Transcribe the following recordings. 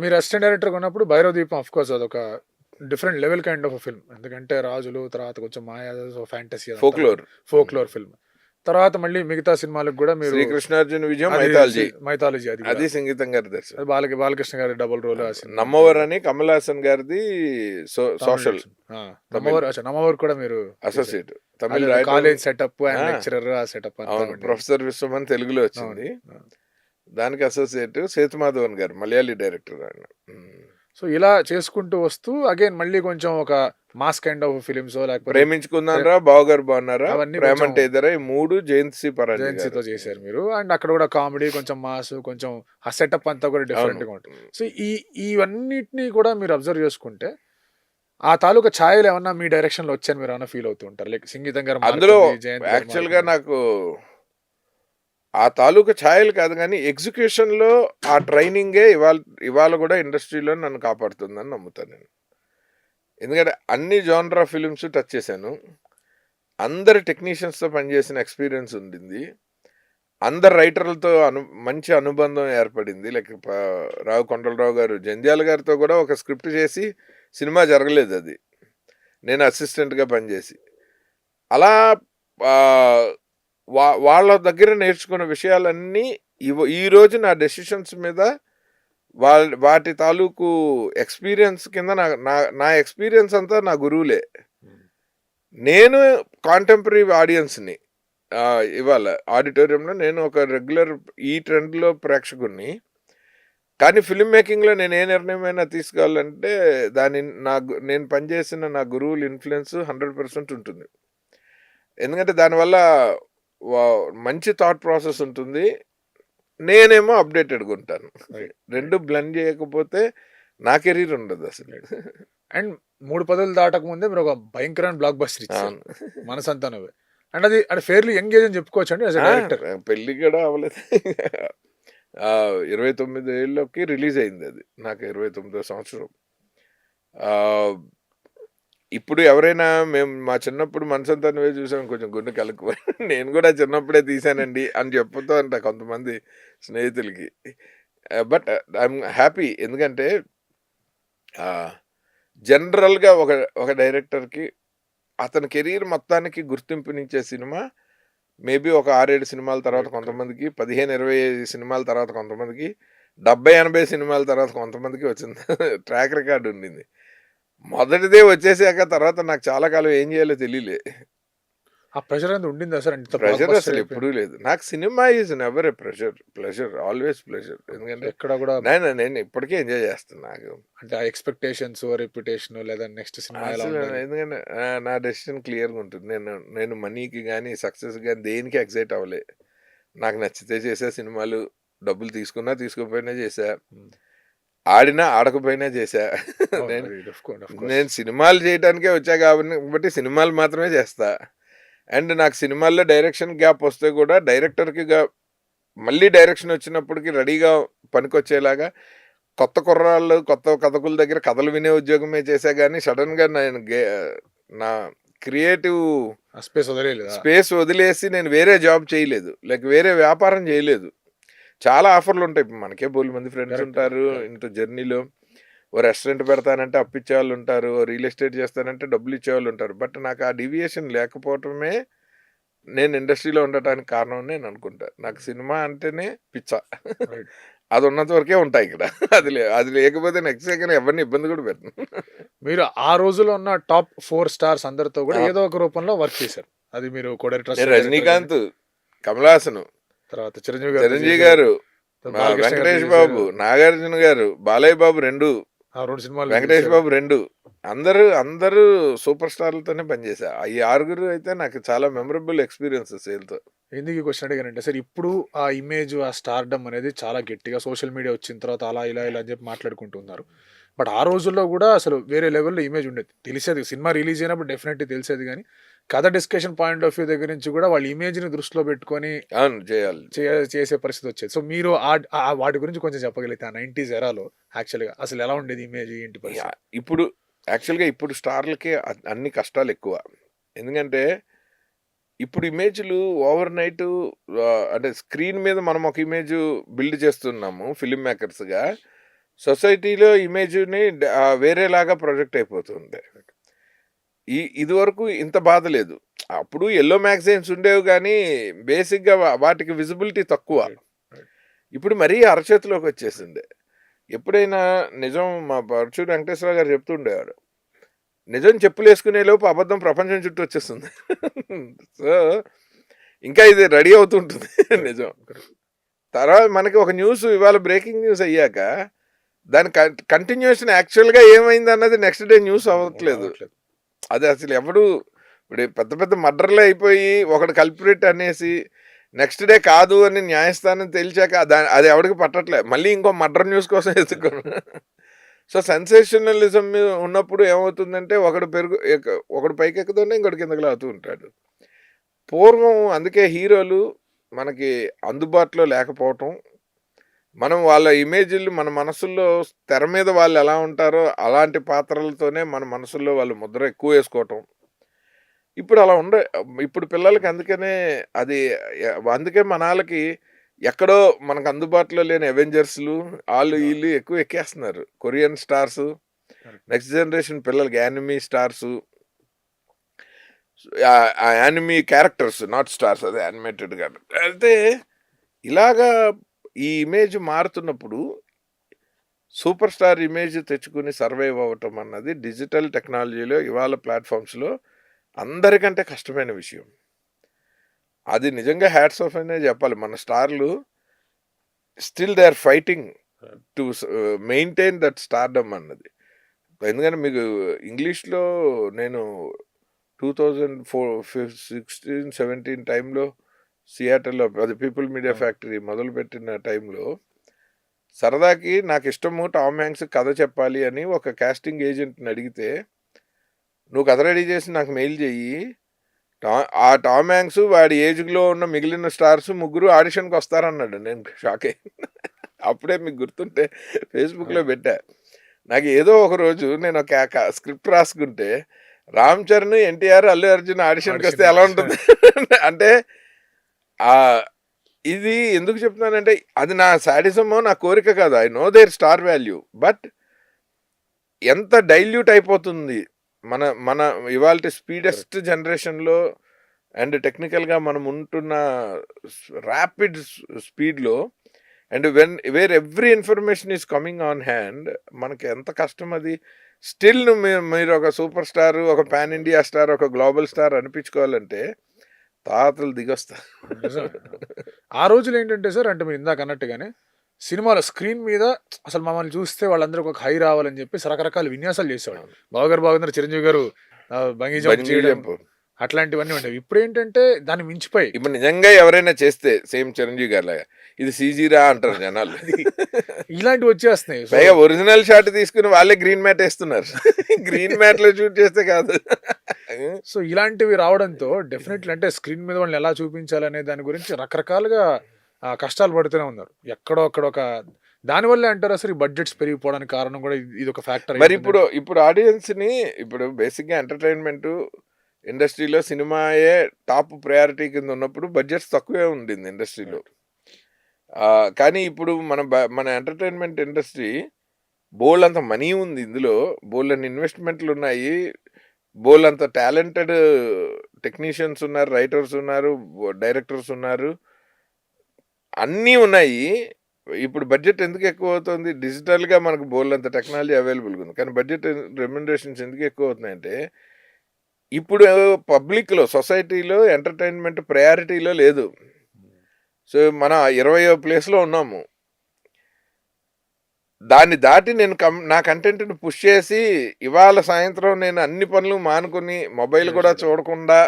మీరు అసిస్టెంట్ డైరెక్టర్‌గా ఉన్నప్పుడు 'భైరవ దీపం' ఆఫ్‌కోర్స్ అదొక different level kind of film. ఎందుకంటే రాజులు, తర్వాత కొంచెం మాయా, ఫ్యాంటసీ అదంతా కూడా ఫోక్లోర్. Folklore film. తర్వాత మళ్ళీ మిగతా సినిమాలకు గూడా మీరు 'శ్రీకృష్ణార్జున విజయం' అది మైథాలజీ. మైథాలజీ అది గూడా. అది సంగీతం గారి దర్శనం. అది బాలకృష్ణ గారి డబుల్ రోల్ ఆ సినిమా అంతా నమ్మవర్ గూడా. అని కమల్ హాసన్ గారిది తమిళ్ సోషల్ డైరెక్షన్. ఆ! తమిళ్ నమ్మవర్ కూడా మీరు చేశారు. అసోసియేట్ తమిళ్ అదే రైటర్. కాలేజ్ సెటప్ అండ్ ఆ, లెక్చరర్ ఆ సెటప్ అంతా అవును. ఉండేది. ప్రొఫెసర్ విశ్వం అని తెలుగులో అవును. వచ్చింది. ఆ! దానికి అసోసియేట్ సేతుమాధవన్ గారు, మలయాళీ డైరెక్టర్ ఆయన. సో ఇలా చేసుకుంటూ వస్తూ అగైన్ మళ్ళీ కొంచెం ఒక మాస్ కైండ్ ఆఫ్ ఫిలిమ్సో లేకపోతే ప్రేమించుకుందాం రా, బావగారు బాగున్నారా, అవన్నీ ప్రేమంటే ఇద్దరా, ఈ 3 జయంతి పరాంజీ జయంతితో గారు. చేశారు మీరు. అండ్ అక్కడ కూడా కామెడీ, కొంచెం మాస్, కొంచెం ఆ సెటప్ అంతా కూడా అవును. డిఫరెంట్‌గా ఉంటుంది. సో ఇవన్నిటిని కూడా మీరు అబ్జర్వ్ చేసుకుంటే ఆ తాలూకా ఛాయలు ఏమన్నా మీ డైరెక్షన్‌లో వచ్చాయని మీరు ఏమన్నా ఫీల్ అవుతూ ఉంటారు. లైక్ సంగీతం గారు అందులో మారుతుంది, జయంత్ గారు యాక్చువల్గా మారుతున్నారు. నాకు ఆ తాలూకా ఛాయలు కాదు కానీ ఎగ్జిక్యూషన్లో ఆ ట్రైనింగే ఇవాళ ఇవాళ కూడా ఇండస్ట్రీలో నన్ను కాపాడుతుందని నమ్ముతాను నేను. ఎందుకంటే అన్ని జానర్ ఆఫ్ ఫిలిమ్స్ టచ్ చేశాను. అందరి టెక్నీషియన్స్తో పనిచేసిన ఎక్స్పీరియన్స్ ఉండింది. అందరు రైటర్లతో మంచి అనుబంధం ఏర్పడింది. లైక్ రావు కొండలరావు గారు, జంధ్యాల గారితో కూడా ఒక స్క్రిప్ట్ చేసి సినిమా జరగలేదు అది, నేను అసిస్టెంట్గా పనిచేసి. అలా వాళ్ళ దగ్గర నేర్చుకున్న విషయాలన్నీ ఈరోజు నా డెసిషన్స్ మీద వాటి తాలూకు ఎక్స్పీరియన్స్ కింద నా ఎక్స్పీరియన్స్ అంతా నా గురువులే. నేను కాంటెంపరీ ఆడియన్స్ని ఇవాళ ఆడిటోరియంలో నేను ఒక రెగ్యులర్ ఈ ట్రెండ్లో ప్రేక్షకుడిని. కానీ ఫిల్మ్ మేకింగ్లో నేను ఏ నిర్ణయమైనా తీసుకోవాలంటే నేను పనిచేసిన నా గురువుల ఇన్ఫ్లుయెన్స్ 100% ఉంటుంది. ఎందుకంటే దానివల్ల మంచి థాట్ ప్రాసెస్ ఉంటుంది, నేనేమో అప్డేటెడ్గా ఉంటాను. రెండు బ్లెండ్ చేయకపోతే నా కెరీర్ ఉండదు అసలు. అండ్ 3 పదులు దాటక ముందే మీరు ఒక భయంకరమైన బ్లాక్ బస్టర్ ఇచ్చారు మనసంతా నువ్వే. అండ్ అది ఫెయిర్లీ యంగ్ ఏజ్ అని చెప్పుకోవచ్చు అండి యాజ్ ఎ డైరెక్టర్. పెళ్లి కూడా అవ్వలేదు. 29 ఏళ్ళకి రిలీజ్ అయింది అది, నాకు 29వ సంవత్సరం. ఇప్పుడు ఎవరైనా మా చిన్నప్పుడు మనసంతా నువ్వే చూసాను కొంచెం గుండె కలుక్కుపోయి నేను కూడా చిన్నప్పుడే తీసానండి అని చెప్పుతూ అంట కొంతమంది స్నేహితులకి. బట్ ఐఎమ్ హ్యాపీ, ఎందుకంటే జనరల్గా ఒక డైరెక్టర్కి అతని కెరీర్ మొత్తానికి గుర్తింపునిచ్చే సినిమా మేబీ ఒక 6-7 సినిమాల తర్వాత కొంతమందికి, 15-20 సినిమాల తర్వాత కొంతమందికి, 70-80 సినిమాల తర్వాత కొంతమందికి వచ్చింది. ట్రాక్ రికార్డు ఉండింది. మొదటిదే వచ్చేసాక తర్వాత నాకు చాలా కాలం ఏం చేయాలో తెలియలే. ఆ ప్రెషర్ అనేది ఉండిందా సార్? ప్రెషర్ అసలు ఎప్పుడూ లేదు నాకు. Cinema is never a pleasure always pleasure. ఎందుకంటే ఎక్కడ కూడా నేను ఇప్పటికే ఎంజాయ్ చేస్తాను. నాకు అంటే ఆ ఎక్స్పెక్టేషన్స్, రెప్యుటేషన్ లేదా నెక్స్ట్ సినిమా ఎలా అసలు ఉండాలి? ఎందుకంటే నా డెసిషన్ క్లియర్గా ఉంటుంది. నేను మనీకి కానీ సక్సెస్ కానీ దేనికి ఎక్సైట్ అవ్వలే. నాకు నచ్చితే చేసే సినిమాలు, డబ్బులు తీసుకున్నా తీసుకోకపోయినా చేసా, ఆడినా ఆడకపోయినా చేసా. నేను సినిమాలు చేయడానికే వచ్చా కాబట్టి సినిమాలు మాత్రమే చేస్తా. అండ్ నాకు సినిమాల్లో డైరెక్షన్ గ్యాప్ వస్తే కూడా డైరెక్టర్కి మళ్ళీ డైరెక్షన్ వచ్చినప్పటికి రెడీగా పనికొచ్చేలాగా కొత్త కుర్రాళ్ళు, కొత్త కథకుల దగ్గర కథలు వినే ఉద్యోగమే చేశా. కానీ సడన్గా నేను నా క్రియేటివ్ స్పేస్ వదిలేసి నేను వేరే జాబ్ చేయలేదు, లైక్ వేరే వ్యాపారం చేయలేదు. చాలా ఆఫర్లు ఉంటాయి. ఇప్పుడు మనకే బోల్డ్ మంది ఫ్రెండ్స్ ఉంటారు ఇంత జర్నీలో. ఓ రెస్టారెంట్ పెడతానంటే అప్పిచ్చే వాళ్ళు ఉంటారు, రియల్ ఎస్టేట్ చేస్తానంటే డబ్బులు ఇచ్చేవాళ్ళు ఉంటారు. బట్ నాకు ఆ డీవియేషన్ లేకపోవటమే నేను ఇండస్ట్రీలో ఉండటానికి కారణం నేను అనుకుంటా. నాకు సినిమా అంటేనే పిచ్చ. అది ఉన్నంత వరకే ఉంటాయి ఇక్కడ. అది లేకపోతే నెక్స్ట్ సెకండ్ ఎవరిని ఇబ్బంది కూడా పెట్టను. మీరు ఆ రోజులో ఉన్న టాప్ 4 స్టార్స్ అందరితో కూడా ఏదో ఒక రూపంలో వర్క్ చేశారు. అది మీరు రజనీకాంత్, కమల్ హాసన్, తర్వాత చిరంజీవి గారు, వెంకటేష్ బాబు, నాగార్జున గారు, బాలయ్య బాబు 2 సినిమాలు, వెంకటేష్ బాబు 2, అందరూ సూపర్ స్టార్లతోనే పనిచేశా. ఈ 6 అయితే నాకు చాలా మెమరబుల్ ఎక్స్పీరియన్సెస్ వీళ్ళతో. ఎందుకు ఈ క్వశ్చన్ అడిగానంటే సార్, ఇప్పుడు ఆ ఇమేజ్, ఆ స్టార్డమ్ అనేది చాలా గట్టిగా సోషల్ మీడియా వచ్చిన తర్వాత అలా ఇలా అని చెప్పి మాట్లాడుకుంటున్నారు. బట్ ఆ రోజుల్లో కూడా అసలు వేరే లెవెల్లో ఇమేజ్ ఉండేది. తెలిసేది సినిమా రిలీజ్ అయినప్పుడు డెఫినెట్లీ తెలిసేది, కానీ కథ డిస్కషన్ పాయింట్ ఆఫ్ వ్యూ దగ్గర నుంచి కూడా వాళ్ళ ఇమేజ్ని దృష్టిలో పెట్టుకొని చేసే పరిస్థితి వచ్చేది. సో మీరు వాటి గురించి కొంచెం చెప్పగలిగితే ఆ 90s ఎరాలో యాక్చువల్గా అసలు ఎలా ఉండేది ఇమేజ్, ఏంటి పరిస్థితి? ఇప్పుడు స్టార్లకి అన్ని కష్టాలు ఎక్కువ. ఎందుకంటే ఇప్పుడు ఇమేజ్లు ఓవర్ నైట్, అంటే స్క్రీన్ మీద మనం ఒక ఇమేజ్ బిల్డ్ చేస్తున్నాము ఫిల్మ్ మేకర్స్గా. సొసైటీలో ఇమేజ్‌ని వేరేలాగా ప్రొజెక్ట్ అయిపోతుంది. ఇదివరకు ఇంత బాధ లేదు. అప్పుడు యెల్లో మ్యాగజైన్స్ ఉండేవి గానీ, బేసిక్‌గా వాటికి విజిబిలిటీ తక్కువ. రైట్. రైట్. ఇప్పుడు మరీ అరచేతిలోకొచ్చేసింది. ఎప్పుడైనా నిజం మా పరుచూరి వెంకటేశ్వరరావు గారు చెప్తూ ఉండేవాడు. నిజం చెప్పులేసుకునే లోపు అబద్ధం ప్రపంచం చుట్టూ వచ్చేస్తుంది. సో, ఇంకా ఇది రెడీ అవుతుంటుంది నిజం. కరెక్ట్. తర్వాత మనకి ఒక న్యూస్ ఇవాళ బ్రేకింగ్ న్యూస్ అయ్యాక, దాని కంటిన్యూయేషన్ యాక్చువల్‌గా ఏమైందన్నది నెక్స్ట్ డే న్యూస్ అవ్వట్లేదు. అవ్వట్లేదు. అది అసలు ఎవడు ఇప్పుడు పెద్ద పెద్ద మర్డర్‌లు అయిపోయి ఒకడు కల్ప్రిట్ అనేసి నెక్స్ట్ డే కాదు అని న్యాయస్థానం తేల్చాక అది ఎవడికి పట్టట్లే. మళ్ళీ ఇంకో మర్డర్ న్యూస్ కోసం ఎతుక్కోను. సో, సెన్సేషనలిజం ఉన్నప్పుడు ఏమవుతుందంటే ఒకడు పైకెక్కుతూనే ఇంకోటి కిందకి లాగుతూ ఉంటాడు. పూర్వం అందుకే హీరోలు మనకి అందుబాటులో లేకపోవటం, మనం వాళ్ళ ఇమేజ్‌లు మన మనసుల్లో తెర మీద వాళ్ళు ఎలా ఉంటారో అలాంటి పాత్రలతోనే మన మనసుల్లో వాళ్ళు ముద్ర ఎక్కువేసుకోవటం. ఇప్పుడు అలా ఇప్పుడు పిల్లలకి అందుకనే అది అందుకే మనాళ్ళకి ఎక్కడో మనకు అందుబాటులో లేని అవెంజర్స్‌లు ఆళ్ళు ఈళ్ళు ఎక్కువ ఎక్కేస్తున్నారు. Korean stars, correct. Next generation పిల్లలకి యానిమీ స్టార్సు. ఆ యానిమీ క్యారెక్టర్స్ నాట్ స్టార్స్ అదే యానిమేటెడ్ కాబట్టి. అయితే ఇలాగా ఈ ఇమేజ్ మారుతున్నప్పుడు సూపర్ స్టార్ ఇమేజ్ తెచ్చుకుని సర్వైవ్ అవ్వటం అన్నది డిజిటల్ టెక్నాలజీలో ఇవాళ ప్లాట్‌ఫామ్స్‌లో అందరికంటే కష్టమైన విషయం. అది నిజంగా హ్యాట్స్ ఆఫ్ అనే చెప్పాలి. మన స్టార్‌లు still they are fighting to maintain that stardom అన్నది. ఎందుకంటే మీకు ఇంగ్లీష్‌లో నేను 2016, 17 టైంలో సియాటల్‌లో అది పీపుల్ మీడియా ఫ్యాక్టరీ మొదలుపెట్టిన టైంలో సరదాకి నాకిష్టము టామ్ హ్యాంక్స్ కథ చెప్పాలి అని ఒక కాస్టింగ్ ఏజెంట్‌ని అడిగితే, "నువ్వు కథ రెడీ చేసి నాకు మెయిల్ చెయ్యి. ఆ టామ్ హ్యాంక్స్ వాడి ఏజ్‌లో ఉన్న మిగిలిన స్టార్స్ ముగ్గురు ఆడిషన్‌కి వస్తారన్నాడు." నేను షాక్ అయ్యాను. అప్పుడే మీకు గుర్తుంటే ఫేస్‌బుక్‌లో పెట్టా. నాకు ఏదో ఒక రోజు నేను ఒక స్క్రిప్ట్ రాసుకుంటే రామ్ చరణ్, ఎన్టీఆర్, అల్లు అర్జున్ ఆడిషన్‌కి వస్తే ఎలా ఉంటుంది? అంటే ఇది ఎందుకు చెప్తున్నానంటే అది నా సాడిజమో నా కోరిక కాదు. I know their star value. But ఎంత డైల్యూట్ అయిపోతుంది మన మన ఇవాల్టి స్పీడెస్ట్ జనరేషన్‌లో అండ్ టెక్నికల్‌గా మనం ఉంటున్న ర్యాపిడ్ స్పీడ్‌లో and where every information is coming on hand మనకి ఎంత కష్టం అది. స్టిల్ మీరు ఒక సూపర్ స్టార్, ఒక పాన్ ఇండియా స్టార్, ఒక గ్లోబల్ స్టార్ అనిపించుకోవాలంటే తాతలు దిగొస్తారు. నిజమే. ఆ రోజుల్లో ఏంటంటే సార్ అంటే మీరు ఇందాక అన్నట్టుగానే సినిమాలో స్క్రీన్ మీద అసలు మమ్మల్ని చూస్తే వాళ్ళందరికి ఒక హై రావాలని చెప్పేసి రకరకాల విన్యాసాలు చేసేవాడు. బావగారు చిరంజీవి గారు బంగీ జంప్ బంజీ చేయడం జంప్. అట్లాంటివన్నీ ఉండేవి. ఇప్పుడేంటంటే దాన్ని మించిపోయి ఇప్పుడు నిజంగా ఎవరైనా చేస్తే సేమ్ చిరంజీవి గారిలాగా ఇది సీజీరా అంటారు జనాలు. ఇలాంటివి వచ్చేస్తున్నాయి. సో పైగా ఒరిజినల్ షాట్ తీసుకుని వాళ్ళే గ్రీన్ మ్యాట్ వేస్తున్నారు. గ్రీన్ మ్యాట్ లో షూట్ చేస్తే కాదు. సో ఇలాంటివి రావడంతో డెఫినెట్లీ అంటే స్క్రీన్ మీద వాళ్ళని ఎలా చూపించాలనే దాని గురించి రకరకాలుగా కష్టాలు పడుతూనే ఉన్నారు. ఎక్కడో అక్కడ ఒక దానివల్లే అంటారు అసలు ఈ బడ్జెట్స్ పెరిగిపోవడానికి కారణం కూడా ఇది ఒక ఫ్యాక్టర్. మరి ఇప్పుడు ఆడియన్స్ ని ఇప్పుడు బేసిక్ గా ఎంటర్టైన్మెంట్ ఇండస్ట్రీలో సినిమాయే టాప్ ప్రయారిటీ కింద ఉన్నప్పుడు బడ్జెట్స్ తక్కువే ఉండింది ఇండస్ట్రీలో. కానీ ఇప్పుడు మన ఎంటర్టైన్మెంట్ ఇండస్ట్రీ బోల్డ్ అంత మనీ ఉంది, ఇందులో బోల్డ్ అన్ని ఇన్వెస్ట్మెంట్లు ఉన్నాయి, బోల్డ్ అంత టాలెంటెడ్ టెక్నీషియన్స్ ఉన్నారు, రైటర్స్ ఉన్నారు, డైరెక్టర్స్ ఉన్నారు, అన్నీ ఉన్నాయి. ఇప్పుడు బడ్జెట్ ఎందుకు ఎక్కువ అవుతుంది? డిజిటల్గా మనకు బోల్డ్ అంత టెక్నాలజీ అవైలబుల్గా ఉంది, కానీ బడ్జెట్ రెమ్యునరేషన్స్ ఎందుకు ఎక్కువ అవుతున్నాయంటే ఇప్పుడు పబ్లిక్లో సొసైటీలో ఎంటర్టైన్మెంట్ ప్రయారిటీలో లేదు. సో మన 20వ ప్లేస్లో ఉన్నాము. దాన్ని దాటి నేను నా కంటెంట్ని పుష్ చేసి ఇవాళ సాయంత్రం నేను అన్ని పనులు మానుకుని మొబైల్ కూడా చూడకుండా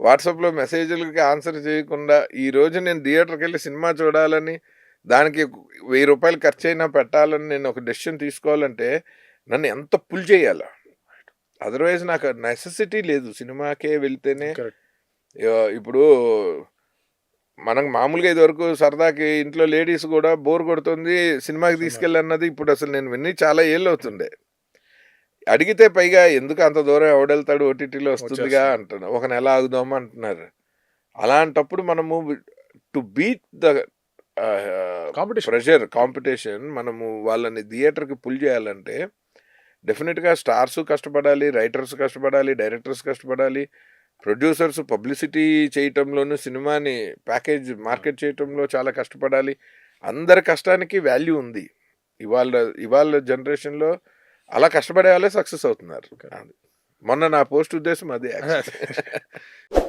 వాట్సాప్లో మెసేజ్లకి ఆన్సర్ చేయకుండా ఈరోజు నేను థియేటర్కి వెళ్ళి సినిమా చూడాలని దానికి 1000 రూపాయలు ఖర్చు అయినా పెట్టాలని నేను ఒక డెసిషన్ తీసుకోవాలంటే నన్ను ఎంత పుల్ చేయాలి. అదర్వైజ్ నాకు నెసెసిటీ లేదు, సినిమాకే వెళ్తేనే. ఇప్పుడు మనకు మామూలుగా ఇదివరకు సరదాకి ఇంట్లో లేడీస్ కూడా బోర్ కొడుతుంది సినిమాకి తీసుకెళ్ళన్నది ఇప్పుడు అసలు నేను విని చాలా ఏళ్ళు అవుతుండే. అడిగితే పైగా ఎందుకు అంత దూరం ఎవడెళ్తాడు, ఓటీటీలో వస్తుందిగా అంటున్నారు, ఒక నెల ఆగుదామా అంటున్నారు. అలాంటప్పుడు మనము to beat the competition. Competition మనము వాళ్ళని థియేటర్‌కి పుల్ చేయాలంటే డెఫినిట్‌గా స్టార్స్ కష్టపడాలి, రైటర్స్ కష్టపడాలి, డైరెక్టర్స్ కష్టపడాలి, ప్రొడ్యూసర్స్ పబ్లిసిటీ చేయటంలోను, సినిమాని ప్యాకేజ్ మార్కెట్ చేయటంలో చాలా కష్టపడాలి. అందరి కష్టానికి వాల్యూ ఉంది. ఇవాళ జనరేషన్‌లో అలా కష్టపడే వాళ్ళే సక్సెస్ అవుతున్నారు. ఓకే. అది. మొన్న నా పోస్ట్ ఉద్దేశ్యం అదే యాక్చువల్లీ.